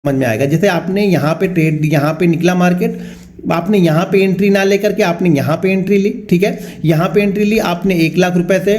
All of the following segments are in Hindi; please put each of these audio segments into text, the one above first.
समझ में आएगा। जैसे आपने यहाँ पे ट्रेड, यहाँ पे निकला मार्केट, आपने यहाँ पे एंट्री ना लेकर के आपने यहाँ पे एंट्री ली, ठीक है, यहाँ पे एंट्री ली आपने 1,00,000 रुपए से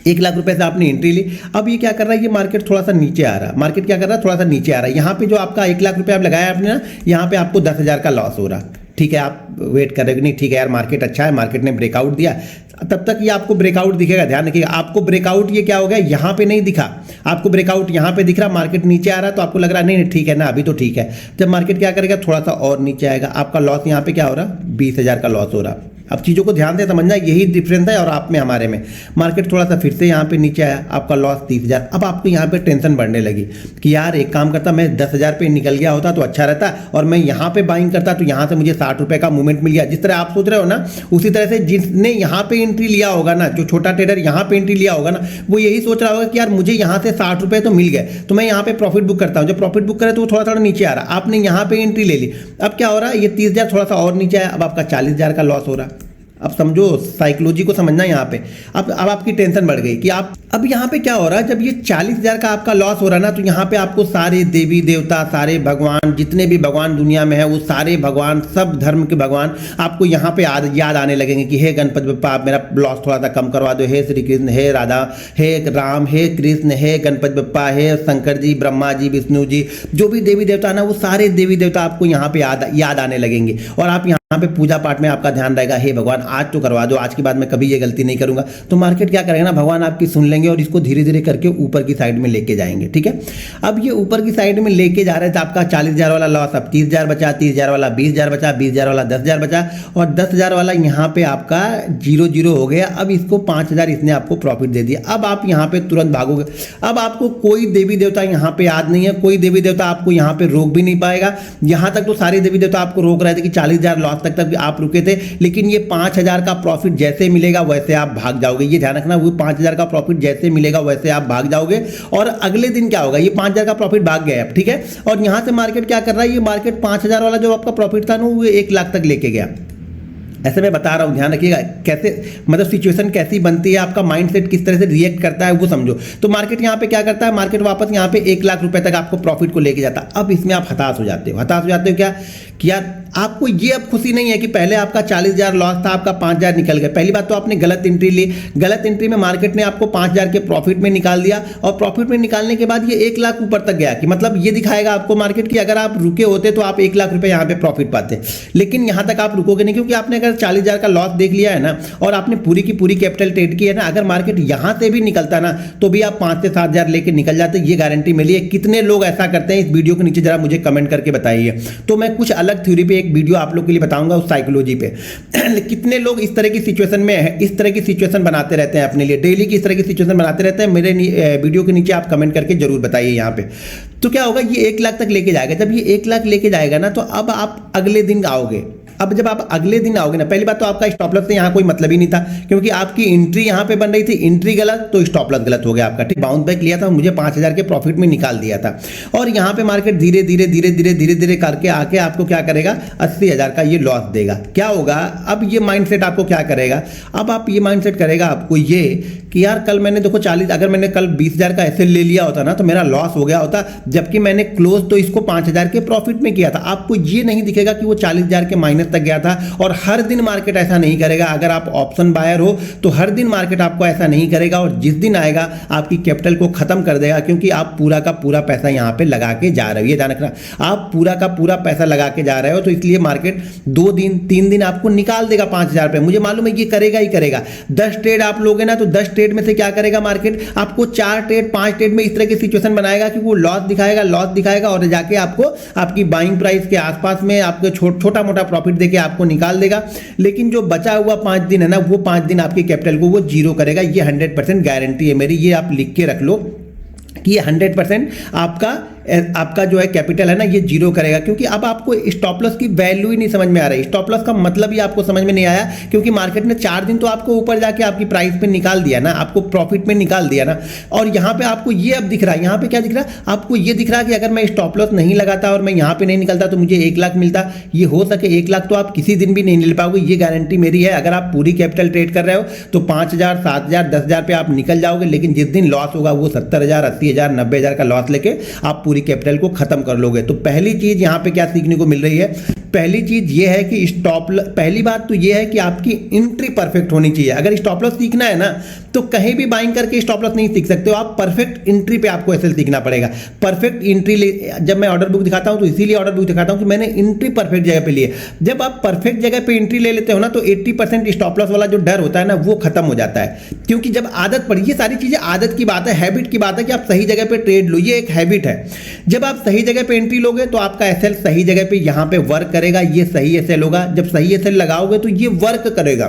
1,00,000 रुपए से आपने एंट्री ली। अब ये क्या कर रहा है, ये मार्केट थोड़ा सा नीचे आ रहा है, मार्केट क्या कर रहा है, थोड़ा सा नीचे आ रहा है। यहाँ पे जो आपका 1,00,000 रुपए आप लगाया आपने ना, यहाँ पे आपको 10,000 का लॉस हो रहा, ठीक है। आप वेट कर रहे हो कि नहीं ठीक है यार मार्केट अच्छा है, मार्केट ने ब्रेकआउट दिया, तब तक ये आपको ब्रेकआउट दिखेगा। ध्यान रखिएगा, आपको ब्रेकआउट ये क्या हो गया, यहाँ पे नहीं दिखा, आपको ब्रेकआउट यहाँ पे दिख रहा, मार्केट नीचे आ रहा, तो आपको लग रहा नहीं ठीक है ना, अभी तो ठीक है। जब मार्केट क्या करेगा, थोड़ा सा और नीचे आएगा, आपका लॉस यहाँ पे क्या हो रहा, 20,000 का लॉस हो रहा। अब चीज़ों को ध्यान से समझना, यही डिफरेंस है और आप में हमारे में। मार्केट थोड़ा सा फिर से यहाँ पे नीचे आया, आपका लॉस 30,000। अब आपको यहाँ पे टेंशन बढ़ने लगी कि यार एक काम करता, मैं 10,000 पे निकल गया होता तो अच्छा रहता, और मैं यहाँ पे बाइंग करता तो यहाँ से मुझे 60 रुपये का मूवमेंट मिल गया। जिस तरह आप सोच रहे हो ना, उसी तरह से जिसने यहाँ पे एंट्री लिया होगा ना, जो छोटा ट्रेडर यहाँ पे एंट्री लिया होगा ना, वो यही सोच रहा होगा कि यार मुझे यहाँ से 60 रुपये तो मिल गए, तो मैं यहाँ पे प्रॉफिट बुक करता हूँ। जब प्रॉफिट बुक करे तो वो थोड़ा थोड़ा नीचे आ रहा, आपने यहाँ पे एंट्री ले ली, अब क्या हो रहा है, ये 30,000 थोड़ा सा और नीचे आया, अब आपका 40,000 का लॉस हो रहा। अब समझो साइकोलॉजी को समझना यहाँ पे। अब आपकी टेंशन बढ़ गई कि आप, अब यहाँ पे क्या हो रहा है, जब ये 40,000 का आपका लॉस हो रहा है ना, तो यहाँ पे आपको सारे देवी देवता, सारे भगवान, जितने भी भगवान दुनिया में है, वो सारे भगवान, सब धर्म के भगवान आपको यहाँ पे याद आने लगेंगे कि हे गणपति बप्पा आप मेरा लॉस थोड़ा सा कम करवा दो, हे श्री कृष्ण, हे राधा, हे राम, हे कृष्ण, हे गणपति बप्पा, हे शंकर जी, ब्रह्मा जी, विष्णु जी, जो भी देवी देवता ना, वो सारे देवी देवता आपको यहाँ पे याद आने लगेंगे। और आप यहाँ पे पूजा पाठ में आपका ध्यान रहेगा, हे भगवान आज तो करवा दो, आज के बाद मैं कभी ये गलती नहीं करूंगा। तो मार्केट क्या करेगा ना, भगवान आपकी सुन लेंगे और इसको धीरे धीरे करके ऊपर की साइड में लेके जाएंगे, ठीक है। अब ये ऊपर की साइड में लेके जा रहे थे, आपका 40,000 वाला लॉस, अब 30,000 बचा, 30,000 वाला 20,000 बचा, 20,000 वाला 10,000 बचा, और 10,000 वाला यहाँ पे आपका 0 हो गया। अब इसको 5,000 इसने आपको प्रॉफिट दे दिया। अब आप यहाँ पे तुरंत भागोगे, अब आपको कोई देवी देवता यहाँ पे याद नहीं है, कोई देवी देवता आपको यहाँ पे रोक भी नहीं पाएगा। यहाँ तक तो सारे देवी देवता आपको रोक रहे थे कि 40,000 लॉस तक आप रुके थे, लेकिन ये 5,000 का प्रॉफिट जैसे मिलेगा वैसे आप भाग जाओगे। ये ध्यान रखना, वो 5,000 का प्रॉफिट जैसे मिलेगा वैसे आप भाग जाओगे। और अगले दिन क्या होगा, ये 5,000 का प्रॉफिट भाग गया, ठीक है। और यहां से मार्केट क्या कर रहा है, ये मार्केट 5,000 वाला जो आपका प्रॉफिट था ना, वो 1,00,000 तक लेके गया। ऐसे मैं बता रहा हूँ, ध्यान रखिएगा कैसे, मतलब सिचुएशन कैसी बनती है, आपका माइंडसेट किस तरह से रिएक्ट करता है वो समझो। तो मार्केट यहाँ पे क्या करता है, मार्केट वापस यहाँ पे 1,00,000 रुपए तक आपको प्रॉफिट को लेके जाता है। अब इसमें आप हताश हो जाते हो, क्या कि यार आपको ये अब खुशी नहीं है कि पहले आपका 40,000 लॉस था, आपका 5,000 निकल गया। पहली बात तो आपने गलत एंट्री ली, गलत एंट्री में मार्केट ने आपको 5,000 के प्रॉफिट में निकाल दिया, और प्रॉफिट में निकालने के बाद ये 1,00,000 ऊपर तक गया, कि मतलब ये दिखाएगा आपको मार्केट की अगर आप रुके होते तो आप 1,00,000 रुपए यहाँ पे प्रॉफिट पाते। लेकिन यहाँ तक आप रुकोगे नहीं, क्योंकि आपने अगर 40,000 का लॉस देख लिया है ना, और आपने पूरी की पूरी कैपिटल ट्रेड की है ना, अगर मार्केट यहाँ से भी निकलता ना, तो भी आप 5 से 7,000 लेके निकल जाते, ये गारंटी मिली है। कितने लोग ऐसा करते हैं, इस वीडियो के नीचे जरा मुझे कमेंट करके बताइए। तो मैं कुछ अलग थ्योरी पे एक वीडियो आप लोग के लिए बताऊंगा, उस साइकोलॉजी पे। कितने लोग इस तरह की सिचुएशन में है, इस तरह की सिचुएशन बनाते रहते हैं अपने लिए, डेली की इस तरह की सिचुएशन बनाते रहते हैं, मेरे वीडियो के नीचे आप कमेंट करके जरूर बताइए यहाँ पे। तो क्या होगा, ये 1,00,000 तक लेके जाएगा। जब ये 1,00,000 लेके जाएगा ना, तो अब आप अगले दिन आओगे। अब जब आप अगले दिन आओगे ना, पहली बात तो आपका स्टॉप लॉस से यहाँ कोई मतलब ही नहीं था, क्योंकि आपकी एंट्री यहाँ पे बन रही थी, एंट्री गलत तो स्टॉप लॉस गलत हो गया आपका, ठीक। बाउंस बैक लिया था, मुझे 5,000 के प्रॉफिट में निकाल दिया था, और यहाँ पे मार्केट धीरे धीरे करके आके आपको क्या करेगा, 80,000 का ये लॉस देगा। क्या होगा, अब ये माइंडसेट आपको क्या करेगा, अब आप ये माइंडसेट करेगा आपको ये कि यार कल मैंने देखो 40, अगर मैंने कल 20,000 का ऐसे ले लिया होता ना, तो मेरा लॉस हो गया होता, जबकि मैंने क्लोज तो इसको 5,000 के प्रॉफिट में किया था। आपको ये नहीं दिखेगा कि वो 40,000 के माइनस तक गया था। और हर दिन मार्केट ऐसा नहीं करेगा, अगर आप ऑप्शन बायर हो तो हर दिन मार्केट आपको ऐसा नहीं करेगा, और जिस दिन आएगा आपकी कैपिटल को खत्म कर देगा, क्योंकि आप पूरा का पूरा पैसा यहाँ पे लगा के जा रहे हो। ये ध्यान रखना, आप पूरा का पूरा पैसा लगा के जा रहे हो, तो इसलिए मार्केट 2 दिन 3 दिन आपको निकाल देगा 5,000 रुपए। मुझे मालूम है ये करेगा ही करेगा। 10 ट्रेड आप लोगे ना, तो 10 ट्रेड में से क्या करेगा मार्केट, आपको 4 ट्रेड 5 ट्रेड में इस तरह की सिचुएशन बनाएगा कि वो लॉस दिखाएगा, और जाके आपको आपकी बाइंग प्राइस के आसपास में आपको छोटा मोटा प्रॉफिट देके आपको निकाल देगा। लेकिन जो बचा हुआ 5 दिन है ना, वो 5 दिन आपकी कैपिटल को वो 0 करेगा। ये 100% गारंटी है मेरी, ये आप लिख के रख लो कि ये 100% आपका जो है कैपिटल है ना, ये 0 करेगा। क्योंकि अब आपको स्टॉप लॉस की वैल्यू ही नहीं समझ में आ रही, स्टॉप लॉस का मतलब ही आपको समझ में नहीं आया, क्योंकि मार्केट ने 4 दिन तो आपको ऊपर जाके आपकी प्राइस पे निकाल दिया ना, आपको प्रॉफिट में निकाल दिया ना। और यहाँ पे आपको ये अब दिख रहा है, यहाँ पे क्या दिख रहा है आपको, ये दिख रहा है कि अगर मैं स्टॉप लॉस नहीं लगाता और मैं यहाँ पे नहीं निकलता तो मुझे 1,00,000 मिलता। ये हो सके 1,00,000 तो आप किसी दिन भी नहीं ले पाओगे, ये गारंटी मेरी है। अगर आप पूरी कैपिटल ट्रेड कर रहे हो तो 5,000 7,000 10,000 पे आप निकल जाओगे, लेकिन जिस दिन लॉस होगा वो 70,000 80,000 90,000 का लॉस लेके आप पूरी पूरी कैपिटल को खत्म कर लोगे। तो पहली चीज यहाँ पे क्या सीखने को मिल रही है, पहली चीज ये है कि पहली बात तो ये है कि आपकी एंट्री परफेक्ट होनी चाहिए। अगर स्टॉप लॉस सीखना है ना तो कहीं भी बाइंग करके स्टॉप लॉस नहीं सीख सकते हो आप, परफेक्ट एंट्री पे आपको एसएल सीखना पड़ेगा। परफेक्ट एंट्री जब मैं ऑर्डर बुक दिखाता हूं तो इसीलिए ऑर्डर बुक दिखाता हूं कि मैंने एंट्री परफेक्ट जगह पे लिए। जब आप परफेक्ट जगह पे एंट्री ले लेते हो ना तो 80% स्टॉप लॉस वाला जो डर होता है ना वो खत्म हो जाता है, क्योंकि जब आदत पड़ी, ये सारी चीजें आदत की बात है, हैबिट की बात है कि आप सही जगह पे ट्रेड लो, ये एक हैबिट है। जब आप सही जगह पे एंट्री लोगे तो आपका एसएल सही जगह पे यहां पे वर्क करेगा, ये सही एसएल होगा। जब सही एसएल लगाओगे तो ये वर्क करेगा,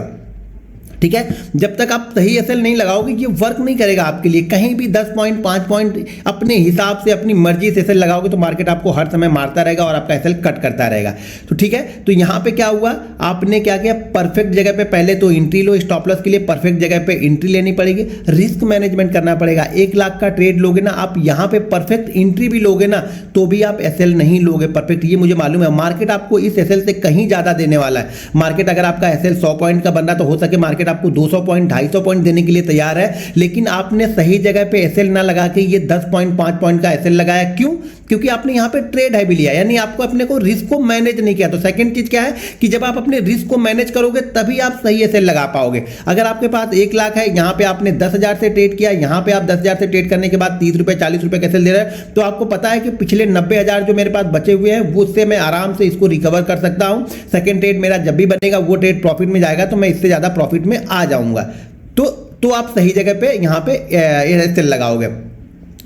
ठीक है। जब तक आप सही एसएल नहीं लगाओगे ये वर्क नहीं करेगा आपके लिए। कहीं भी 10 पॉइंट 5 पॉइंट अपने हिसाब से अपनी मर्जी से एसएल लगाओगे तो मार्केट आपको हर समय मारता रहेगा और आपका एसएल कट करता रहेगा। तो ठीक है, तो यहां पे क्या हुआ, आपने क्या किया, परफेक्ट जगह पे पहले तो एंट्री लो। स्टॉप लॉस के लिए परफेक्ट जगह पे एंट्री लेनी पड़ेगी, रिस्क मैनेजमेंट करना पड़ेगा। 1 लाख का ट्रेड लोगे ना आप, यहां पे परफेक्ट एंट्री भी लोगे ना तो भी आप एसएल नहीं लोगे परफेक्ट, ये मुझे मालूम है। मार्केट आपको इस एसएल से कहीं ज्यादा देने वाला है। मार्केट अगर आपका एसएल 100 पॉइंट का बन रहा तो हो सके मार्केट आपको 200 पॉइंट 250 पॉइंट देने के लिए तैयार है, लेकिन आपने सही जगह पे एसएल ना लगा के ये 10 पॉइंट 5 पॉइंट का एसएल लगाया। क्यों? क्योंकि आपने यहां पे ट्रेड है भी लिया, यानी आपको अपने को रिस्क को मैनेज नहीं किया। तो सेकंड चीज क्या है कि जब आप अपने रिस्क को मैनेज करोगे तभी आप सही एसएल लगा पाओगे। अगर आपके पास 1 लाख है, यहां पे आपने 10,000 से ट्रेड किया, यहां पे आप 10,000 से ट्रेड करने के बाद 30 रुपए 40 रुपए एसएल दे रहे हैं, तो आपको पता है कि पिछले 90,000 जो मेरे पास बचे हुए हैं वो उससे मैं आराम से इसको रिकवर कर सकता हूं। सेकंड ट्रेड मेरा जब भी बनेगा वो ट्रेड प्रॉफिट में जाएगा तो मैं इससे ज्यादा प्रॉफिट में आ जाऊंगा। तो आप सही जगह पे यहां पे एसएल लगाओगे।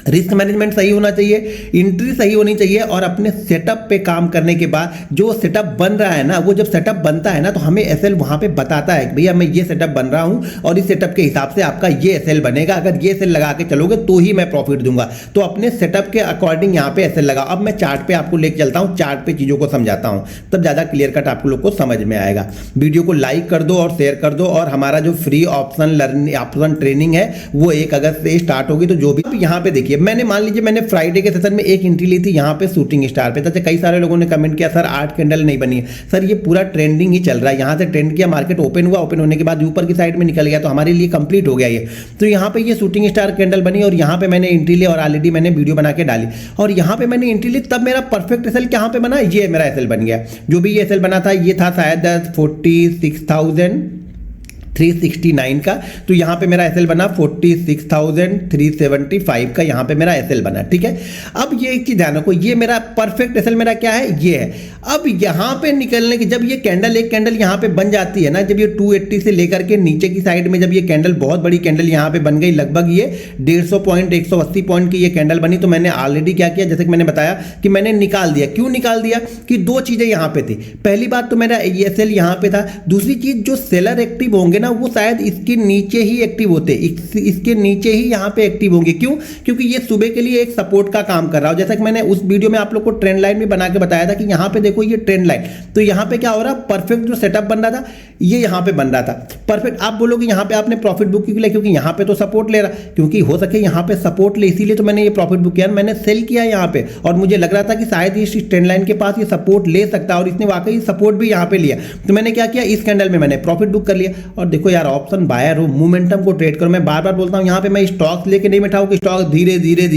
रिस्क मैनेजमेंट सही होना चाहिए, एंट्री सही होनी चाहिए, और अपने सेटअप पे काम करने के बाद जो सेटअप बन रहा है ना, वो जब सेटअप बनता है ना तो हमें एसएल वहां पे बताता है कि भैया मैं ये सेटअप बन रहा हूं और इस सेटअप के हिसाब से आपका ये एसएल बनेगा। अगर ये एसएल लगा के चलोगे तो ही मैं प्रॉफिट दूंगा। तो अपने सेटअप के अकॉर्डिंग यहाँ पे एसएल लगाओ। अब मैं चार्ट पे आपको लेके चलता हूँ, चार्ट पे चीजों को समझाता हूँ, तब ज्यादा क्लियर कट आप लोग को समझ में आएगा। वीडियो को लाइक कर दो और शेयर कर दो, और हमारा जो फ्री ऑप्शन ट्रेनिंग है वो 1 अगस्त से स्टार्ट होगी। तो जो भी यहाँ पे देखिए, मैंने मान लीजिए मैंने फ्राइडे के सेशन में एक एंट्री ली थी यहाँ पे शूटिंग स्टार पे। तो कई सारे लोगों ने कमेंट किया सर 8 कैंडल नहीं बनी है। सर ये पूरा ट्रेंडिंग ही चल रहा है, यहाँ से ट्रेंड किया, मार्केट ओपन हुआ, ओपन होने के बाद ऊपर की साइड में निकल गया, तो हमारे लिए कंप्लीट हो गया ये। तो यहाँ पे ये शूटिंग स्टार कैंडल बनी और यहाँ पे मैंने एंट्री ली और ऑलरेडी मैंने वीडियो बना के डाली, और यहाँ पे मैंने एंट्री ली, तब मेरा परफेक्ट एसएल कहाँ पे बना, ये मेरा एसएल बन गया। जो भी ये एसएल बना था ये था शायद 46,369 का, तो यहाँ पे मेरा एसएल बना 46,375 का, यहाँ पे मेरा एसएल बना। ठीक है, अब ये एक चीज ध्यान रखो, ये मेरा परफेक्ट एसएल मेरा क्या है, ये है। अब यहाँ पे निकलने की, जब ये कैंडल, एक कैंडल यहाँ पे बन जाती है ना, जब ये 280 से लेकर के नीचे की साइड में जब ये कैंडल, बहुत बड़ी कैंडल यहाँ पे बन गई, लगभग ये 150 पॉइंट 180 पॉइंट की ये कैंडल बनी, तो मैंने ऑलरेडी क्या किया, जैसे कि मैंने बताया कि मैंने निकाल दिया। क्यों निकाल दिया कि 2 चीजें यहाँ पे थी। पहली बात तो मेरा एसएल यहाँ पे था, दूसरी चीज जो सेलर एक्टिव होंगे ना वो शायद इसके नीचे ही एक्टिव होते, इसके नीचे ही यहाँ पे एक्टिव होंगे। क्यों? क्योंकि ये सुबह के लिए एक सपोर्ट का काम कर रहा हो। जैसा कि मैंने उस वीडियो में आप लोग को ट्रेंड लाइन भी बना के बताया था कि यहाँ पे देखो ये ट्रेंड लाइन, तो यहाँ पे क्या हो रहा, परफेक्ट जो सेटअप बन रहा था ये यहाँ पे बन रहा था परफेक्ट। आप बोलोगे यहाँ पे आपने प्रॉफिट बुक क्यों लिया, क्योंकि यहाँ पे तो सपोर्ट ले रहा, क्योंकि हो सके यहाँ पे सपोर्ट ले, इसीलिए तो मैंने ये प्रॉफिट बुक किया। मैंने सेल किया यहाँ पे और मुझे लग रहा था कि शायद इस ट्रेंड लाइन के पास ये सपोर्ट ले सकता है, और इसने वाकई सपोर्ट भी यहाँ पे लिया। तो मैंने क्या किया, इस कैंडल में मैंने प्रॉफिट बुक कर लिया। और देखो यार, ऑप्शन बायर हो, मोमेंटम को ट्रेड करो। मैं बार बार बोलता हूं, यहां पे मैं स्टॉक्स लेके नहीं बैठा हूं कि स्टॉक धीरे धीरे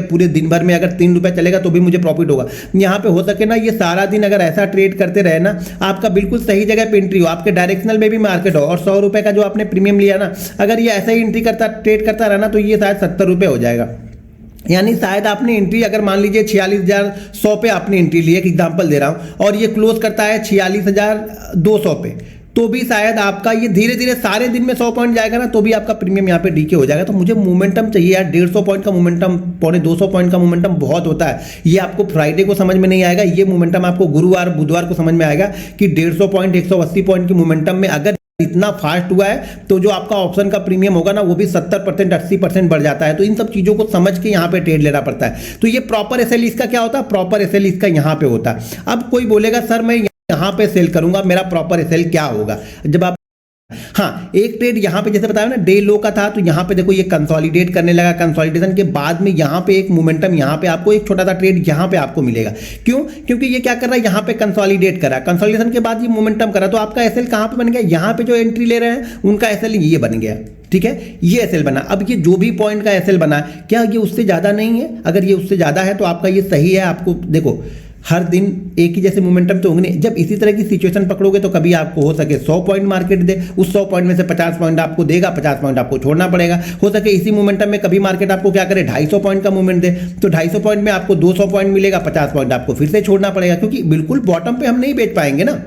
पूरे दिन भर में अगर 3 रुपए चलेगा तो भी मुझे प्रॉफिट होगा। यहां पे हो सके ना ये सारा दिन अगर ऐसा ट्रेड करते रहे ना, आपका बिल्कुल सही जगह पे एंट्री हो, आपके डायरेक्शनल में भी मार्केट हो, और 100 रुपए का जो आपने प्रीमियम लिया ना, अगर ये ऐसा ही एंट्री करता ट्रेड करता रहा ना तो ये शायद 70 रुपए हो जाएगा। यानी शायद आपने एंट्री, अगर मान लीजिए 46,100 पे आपने एंट्री ली, एक एग्जांपल दे रहा हूं, और ये क्लोज करता है 46,200 पे, तो भी शायद आपका ये धीरे धीरे सारे दिन में 100 पॉइंट जाएगा ना, तो भी आपका प्रीमियम यहाँ पे डीके हो जाएगा। तो मुझे मोमेंटम चाहिए यार, 150 पॉइंट का मोमेंटम, 250 पॉइंट का मोमेंटम बहुत होता है। ये आपको फ्राइडे को समझ में नहीं आएगा, ये मोमेंटम आपको गुरुवार बुधवार को समझ में आएगा कि 150 पॉइंट 180 पॉइंट की मोमेंटम में अगर इतना फास्ट हुआ है तो जो आपका ऑप्शन का प्रीमियम होगा ना वो भी 70% 80% बढ़ जाता है। तो इन सब चीजों को समझ के यहाँ पे ट्रेड लेना पड़ता है। तो ये प्रॉपर एसएल इसका क्या होता है, प्रॉपर एसएल इसका यहाँ पे होता है। अब कोई बोलेगा सर मैं यहाँ पे सेल करूंगा, मेरा प्रॉपर एसएल क्या होगा, जब आप, हाँ, एक ट्रेड यहाँ पे जैसे बताया ना डे लो का था, तो यहाँ पे देखो ये कंसोलिडेट करने लगा, कंसोलिडेशन के बाद में यहाँ पे एक मोमेंटम, यहाँ पे आपको एक छोटा सा ट्रेड यहाँ पे आपको मिलेगा। क्यों? क्योंकि ये क्या कर रहा है, यहाँ पे कंसोलिडेट कर रहा है, कंसोलिडेशन के बाद ये मोमेंटम कर रहा है, तो आपका एसएल कहाँ पे बन गया, यहाँ पे जो एंट्री ले रहे हैं उनका एसएल ये बन गया। ठीक है, ये एसएल बना। अब ये जो भी पॉइंट का एसएल बना, क्या ये उससे ज़्यादा नहीं है? अगर ये उससे ज़्यादा है तो आपका ये सही है। आपको देखो हर दिन एक ही जैसे मोमेंटम तो होंगे नहीं। जब इसी तरह की सिचुएशन पकड़ोगे तो कभी आपको हो सके 100 पॉइंट मार्केट दे, उस 100 पॉइंट में से 50 पॉइंट आपको देगा, 50 पॉइंट आपको छोड़ना पड़ेगा। हो सके इसी मोमेंटम में कभी मार्केट आपको क्या करे, 250 पॉइंट का मूवमेंट दे, तो 250 पॉइंट में आपको 200 पॉइंट मिलेगा, 50 पॉइंट आपको फिर से छोड़ना पड़ेगा, क्योंकि बिल्कुल बॉटम पे हम नहीं बेच पाएंगे ना।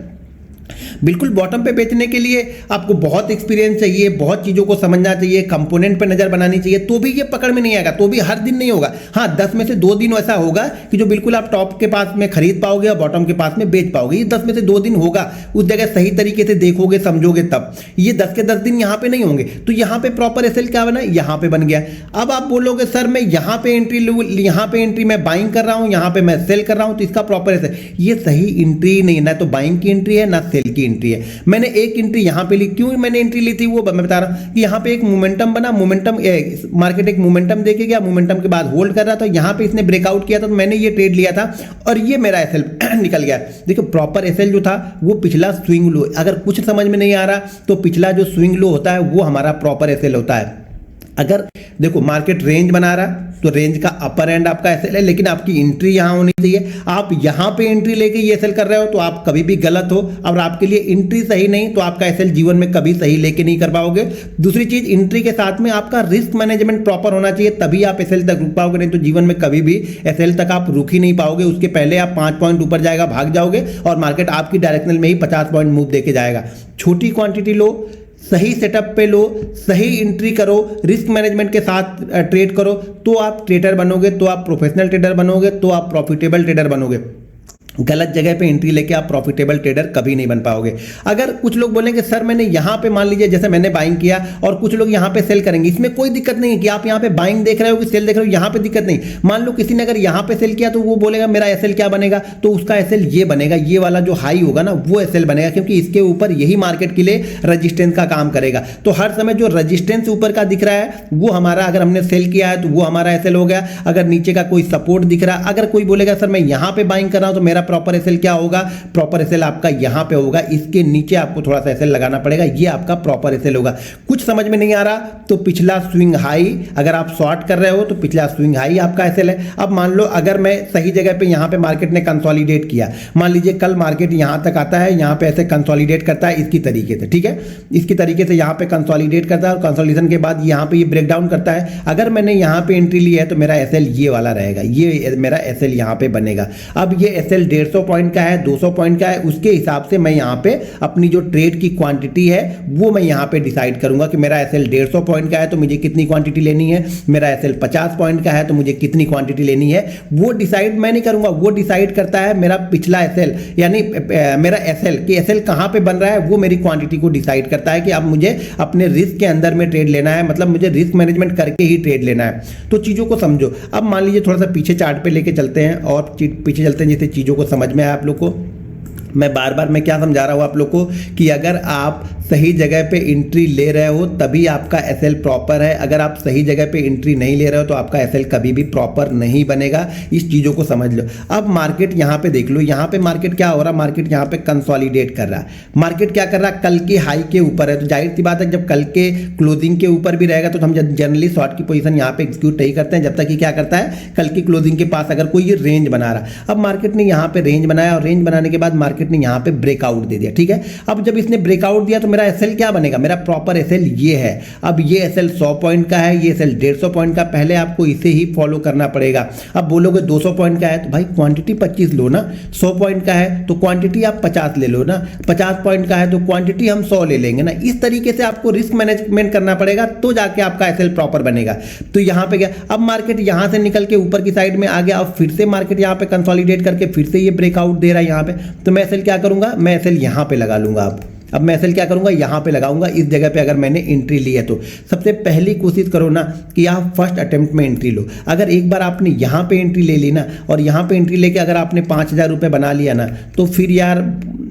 बिल्कुल बॉटम पे बेचने के लिए आपको बहुत एक्सपीरियंस चाहिए, बहुत चीज़ों को समझना चाहिए, कंपोनेंट पे नज़र बनानी चाहिए, तो भी ये पकड़ में नहीं आएगा, तो भी हर दिन नहीं होगा। हाँ, 10 में से 2 दिन ऐसा होगा कि जो बिल्कुल आप टॉप के पास में खरीद पाओगे और बॉटम के पास में बेच पाओगे। ये 10 में से 2 दिन होगा, उस जगह सही तरीके से देखोगे समझोगे तब। ये 10 के 10 दिन यहाँ पे नहीं होंगे। तो यहाँ पे प्रॉपर एसएल क्या बना, यहाँ पे बन गया। अब आप बोलोगे सर मैं यहाँ पे एंट्री लूँ, यहाँ पे एंट्री मैं बाइंग कर रहा हूँ, यहाँ पे मैं सेल कर रहा हूँ, तो इसका प्रॉपर एसएल, ये सही एंट्री नहीं है, ना तो बाइंग की एंट्री है ना सेल की एंट्री है। मैंने एक एंट्री यहाँ पे ली, क्यों मैंने एंट्री ली थी वो मैं बता रहा हूँ कि यहाँ पे एक मोमेंटम बना, मोमेंटम मार्केट एक मोमेंटम देके गया, मोमेंटम के बाद होल्ड कर रहा था, यहाँ पे इसने ब्रेकआउट किया था, तो मैंने ये ट्रेड लिया था और ये मेरा एसएल निकल गया। देखो प्रॉपर एसएल जो था वो पिछला स्विंग लो, अगर कुछ समझ में नहीं आ रहा तो पिछला जो स्विंग लो होता है वो हमारा प्रॉपर एसएल होता है। अगर देखो मार्केट रेंज बना रहा तो रेंज का अपर एंड आपका एसएल है, लेकिन आपकी एंट्री यहाँ होनी चाहिए। आप यहाँ पे एंट्री लेके ये एसएल कर रहे हो तो आप कभी भी गलत हो, और आपके लिए एंट्री सही नहीं तो आपका एसएल जीवन में कभी सही लेके नहीं कर पाओगे। दूसरी चीज, एंट्री के साथ में आपका रिस्क मैनेजमेंट प्रॉपर होना चाहिए, तभी आप एसएल तक रुक पाओगे, नहीं तो जीवन में कभी भी एसएल तक आप रुक ही नहीं पाओगे। उसके पहले आप 5 पॉइंट ऊपर जाएगा, भाग जाओगे और मार्केट आपकी डायरेक्शनल में ही 50 पॉइंट मूव देके जाएगा। छोटी क्वांटिटी लो, सही सेटअप पे लो, सही एंट्री करो, रिस्क मैनेजमेंट के साथ ट्रेड करो, तो आप ट्रेडर बनोगे, तो आप प्रोफेशनल ट्रेडर बनोगे, तो आप प्रॉफिटेबल ट्रेडर बनोगे। गलत जगह पे एंट्री लेके आप प्रॉफिटेबल ट्रेडर कभी नहीं बन पाओगे। अगर कुछ लोग बोलेंगे सर मैंने यहाँ पे मान लीजिए जैसे मैंने बाइंग किया और कुछ लोग यहाँ पे सेल करेंगे, इसमें कोई दिक्कत नहीं है कि आप यहाँ पे बाइंग देख रहे हो कि सेल देख रहे हो, यहाँ पे दिक्कत नहीं। मान लो किसी ने अगर यहाँ पे सेल किया तो वो बोलेगा मेरा एसएल क्या बनेगा, तो उसका एसएल ये बनेगा, ये वाला जो हाई होगा ना वो एसएल बनेगा, क्योंकि इसके ऊपर यही मार्केट के लिए रजिस्टेंस का काम करेगा। तो हर समय जो रजिस्टेंस ऊपर का दिख रहा है वो हमारा, अगर हमने सेल किया है तो वो हमारा एसएल हो गया। अगर नीचे का कोई सपोर्ट दिख रहा है, अगर कोई बोलेगा सर मैं यहाँ पे बाइंग कर रहा हूँ तो मेरा प्रॉपर एसएल क्या होगा, प्रॉपर एसएल आपका यहां पे होगा, इसके नीचे आपको थोड़ा सा एसएल लगाना पड़ेगा, ये आपका प्रॉपर एसएल होगा। कुछ समझ में नहीं आ रहा तो पिछला स्विंग हाई, अगर आप शॉर्ट कर रहे हो तो पिछला स्विंग हाई आपका एसएल है। अब मान लो अगर मैं सही जगह पे यहां पे मार्केट ने कंसोलिडेट किया, मान लीजिए कल मार्केट यहां तक आता है, यहां पे ऐसे कंसोलिडेट करता है इसकी तरीके से, ठीक है, इसकी तरीके से यहां पे कंसोलिडेट करता है और कंसोलिडेशन के बाद यहां पे ये ब्रेकडाउन करता है। अगर मैंने यहां पे एंट्री ली है तो मेरा एसएल ये वाला रहेगा, ये मेरा एसएल यहां पे बनेगा। अब ये एसएल 150 पॉइंट का है, 200 पॉइंट का है, उसके हिसाब से मैं यहाँ पे अपनी जो ट्रेड की क्वांटिटी है वो मैं यहाँ पे डिसाइड करूंगा कि मेरा एसएल 150 पॉइंट का है तो मुझे कितनी क्वांटिटी लेनी है, मेरा एसएल 50 पॉइंट का है तो मुझे कितनी क्वांटिटी लेनी है। वो डिसाइड मैं नहीं करूंगा, वो डिसाइड करता है मेरा पिछला एसएल, यानी मेरा एसएल कि एसएल कहाँ पे बन रहा है, वो मेरी क्वांटिटी को डिसाइड करता है कि अब मुझे अपने रिस्क के अंदर में ट्रेड लेना है, मतलब मुझे रिस्क मैनेजमेंट करके ही ट्रेड लेना है। तो चीज़ों को समझो। अब मान लीजिए थोड़ा सा पीछे चार्ट पे लेके चलते हैं और पीछे चलते हैं जिससे चीज़ों को समझ में आए आप लोग को। मैं बार बार मैं क्या समझा रहा हूँ आप लोग को कि अगर आप सही जगह पे एंट्री ले रहे हो तभी आपका एसएल प्रॉपर है, अगर आप सही जगह पे एंट्री नहीं ले रहे हो तो आपका एसएल कभी भी प्रॉपर नहीं बनेगा। इस चीज़ों को समझ लो। अब मार्केट यहाँ पे देख लो, यहाँ पे मार्केट क्या हो रहा है, मार्केट यहाँ पे कंसोलिडेट कर रहा है। मार्केट क्या कर रहा है, कल के हाई के ऊपर है, तो जाहिर सी बात है जब कल के क्लोजिंग के ऊपर भी रहेगा तो हम जनरली शॉर्ट की पोजीशन यहाँ पे एग्जीक्यूट नहीं करते हैं जब तक कि क्या करता है, कल की क्लोजिंग के पास अगर कोई ये रेंज बना रहा है। अब मार्केट ने यहाँ पे रेंज बनाया और रेंज बनाने के बाद मार्केट ने यहाँ पे ब्रेकआउट दे दिया, ठीक है। अब जब इसने ब्रेकआउट दिया तो मेरा एसएल क्या बनेगा, मेरा प्रॉपर एसएल ये है। अब ये एसएल 100 पॉइंट का है, ये एसएल 150 पॉइंट का, पहले आपको इसे ही फॉलो करना पड़ेगा। अब बोलोगे 200 पॉइंट का है तो भाई क्वांटिटी 25 लो ना, 100 पॉइंट का है तो क्वांटिटी आप 50 ले लो ना, 50 पॉइंट का है तो क्वांटिटी हम 100 ले लेंगे ना। इस तरीके से आपको रिस्क मैनेजमेंट करना पड़ेगा तो जाके आपका एसएल प्रॉपर बनेगा। तो यहाँ पे गया, अब मार्केट यहाँ से निकल के ऊपर की साइड में आ गया, अब फिर से मार्केट यहाँ पे कंसोलिडेट करके फिर से ये ब्रेकआउट दे रहा है यहाँ पे, तो मैं एसएल क्या करूंगा, मैं एसएल यहाँ पे लगा लूंगा। अब मैं एसएल क्या करूंगा, यहाँ पे लगाऊंगा। इस जगह पे अगर मैंने एंट्री ली है तो सबसे पहली कोशिश करो ना कि आप फर्स्ट अटेम्प्ट में एंट्री लो। अगर एक बार आपने यहाँ पे एंट्री ले ली ना और यहाँ पे एंट्री लेके अगर आपने 5,000 रुपये बना लिया ना तो फिर यार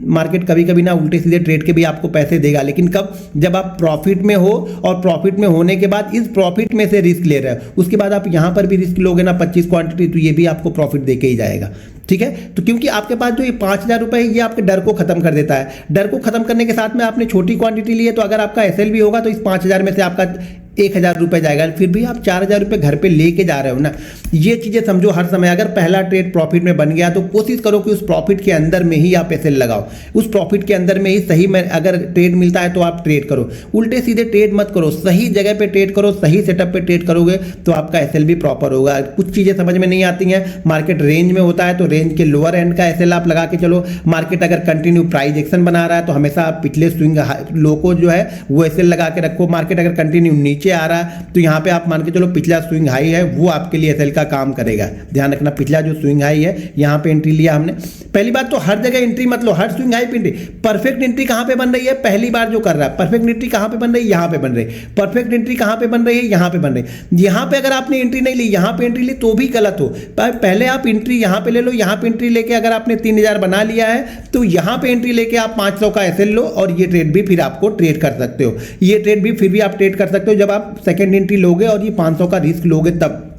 मार्केट कभी कभी ना उल्टे सीधे ट्रेड के भी आपको पैसे देगा, लेकिन कब, जब आप प्रॉफिट में हो और प्रॉफिट में होने के बाद इस प्रॉफिट में से रिस्क ले रहे हो, उसके बाद आप यहाँ पर भी रिस्क लोगे ना 25 क्वांटिटी, तो ये भी आपको प्रॉफिट देके ही जाएगा। ठीक है। तो क्योंकि आपके पास जो ये 5,000 रुपये है ये आपके डर को खत्म कर देता है। डर को खत्म करने के साथ में आपने छोटी क्वांटिटी ली है, तो अगर आपका एसएल भी होगा तो इस 5,000 में से आपका 1,000 रुपये जाएगा, फिर भी आप 4,000 रुपये घर पे लेके जा रहे हो ना। ये चीज़ें समझो हर समय। अगर पहला ट्रेड प्रॉफिट में बन गया तो कोशिश करो कि उस प्रॉफिट के अंदर में ही आप एसएल लगाओ, उस प्रॉफिट के अंदर में ही सही में अगर ट्रेड मिलता है तो आप ट्रेड करो। उल्टे सीधे ट्रेड मत करो, सही जगह पे ट्रेड करो, सही सेटअप पे ट्रेड करोगे तो आपका एसएल भी प्रॉपर होगा। कुछ चीज़ें समझ में नहीं आती हैं, मार्केट रेंज में होता है तो रेंज के लोअर एंड का एसएल आप लगा के चलो। मार्केट अगर कंटिन्यू प्राइस एक्शन बना रहा है तो हमेशा आप पिछले स्विंग लो को जो है वो एसएल लगा के रखो। मार्केट अगर कंटिन्यू नीचे आ रहा है तो यहाँ पे आप मान के चलो पिछला स्विंग हाई है वो आपके लिए एसएल का काम करेगा। ध्यान रखना, पिछला जो स्विंग हाई है यहाँ पे एंट्री लिया हमने। पहली बात तो हर जगह एंट्री मत लो, हर स्विंग हाई पे एंट्री। परफेक्ट एंट्री कहाँ पे बन रही है? पहली बार जो कर रहा है परफेक्ट एंट्री कहाँ पे बन रही है? यहाँ पे बन रही है। परफेक्ट एंट्री कहाँ पे बन रही है? यहाँ पे बन रही है। यहाँ पे अगर आपने एंट्री नहीं ली, यहाँ पे एंट्री ली तो भी गलत हो। पहले आप एंट्री यहाँ पे ले लो, यहाँ पे एंट्री लेके अगर आपने 3,000 बना लिया है तो यहाँ पे एंट्री लेके आप 500 का एसएल लो और ये ट्रेड भी फिर आपको ट्रेड कर सकते हो। ये ट्रेड भी फिर भी आप ट्रेड कर सकते हो जब आप सेकेंड एंट्री लोगे और ये 500 का रिस्क लोगे तब।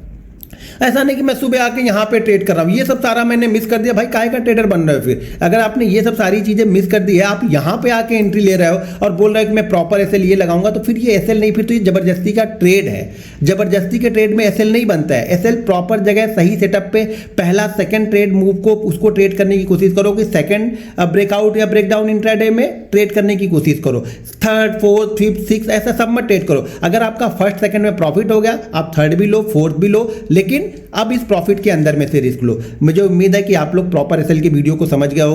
ऐसा नहीं कि मैं सुबह आके यहाँ पे ट्रेड कर रहा हूँ, ये सब सारा मैंने मिस कर दिया। भाई काहे का ट्रेडर बन रहे हो फिर? अगर आपने ये सब सारी चीजें मिस कर दी है, आप यहाँ पे आके एंट्री ले रहे हो और बोल रहे हो कि मैं प्रॉपर एसएल ये लगाऊंगा, तो फिर ये एसएल नहीं, फिर तो ये जबरदस्ती का ट्रेड है। जबरदस्ती के ट्रेड में एसएल नहीं बनता है। एसएल प्रॉपर जगह सही सेटअप पे पहला सेकंड ट्रेड मूव को उसको ट्रेड करने की कोशिश करो कि सेकंड ब्रेकआउट या ब्रेकडाउन इंट्राडे में ट्रेड करने की कोशिश करो। थर्ड, फोर्थ, फिफ्थ, सिक्स ऐसा सब मत ट्रेड करो। अगर आपका फर्स्ट सेकंड में प्रॉफिट हो गया, आप थर्ड भी लो, फोर्थ भी लो, लेकिन अब इस प्रॉफिट के अंदर में से रिस्क लो। मुझे उम्मीद है कि आप लोग प्रॉपर एसएल की वीडियो को समझ गए होंगे।